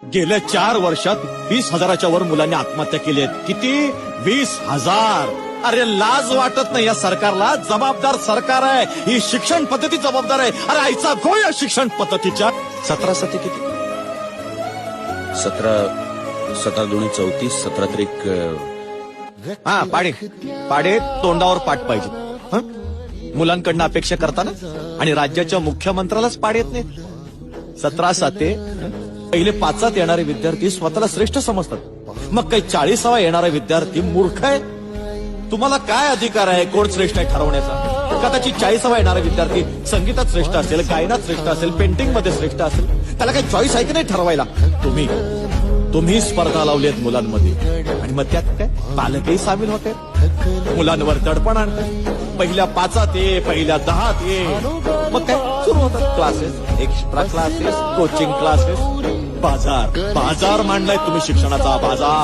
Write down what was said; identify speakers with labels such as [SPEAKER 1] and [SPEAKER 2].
[SPEAKER 1] गेल्या 4 वर्षात 20,000च्या वर मुलांनी आत्महत्या केली आहेत. किती? 20,000. अरे लाज वाटत नाही या सरकारला? जबाबदार सरकार आहे. ही शिक्षण पद्धती जबाबदार आहे. अरे आईचा गो या शिक्षण पद्धतीच्या.
[SPEAKER 2] 17 सती किती? 17 दुणे 34, 17 त्रिक
[SPEAKER 1] हा पाडे पाडे तोंडावर पाठ पाहिजे. हं? मुलांकडनं अपेक्षा करताना आणि राज्याच्या मुख्यमंत्र्यालाच पाड येत नाही. 17 साते पहिले 5 येणारे विद्यार्थी स्वतःला श्रेष्ठ समजतात. मग काही 40वा येणारा विद्यार्थी मूर्ख आहे. तुम्हाला काय अधिकार आहे कोण श्रेष्ठ आहे ठरवण्याचा? कदाचित 40वा येणारा विद्यार्थी संगीतात श्रेष्ठ असेल, गायनात श्रेष्ठ असेल, पेंटिंग मध्ये श्रेष्ठ असेल. त्याला काही चॉईस आहे की नाही ठरवायला? तुम्ही स्पर्धा लावलीत मुलांमध्ये आणि मग त्यात काय पालकही सामील होते. मुलांवर दडपण आणतात. पहिल्या 5 ये, पहिल्या 10 ये. मग काय सुरू होतात classes, extra classes, coaching classes. बाजार मांडलाय तुम्ही शिक्षणाचा बाजार.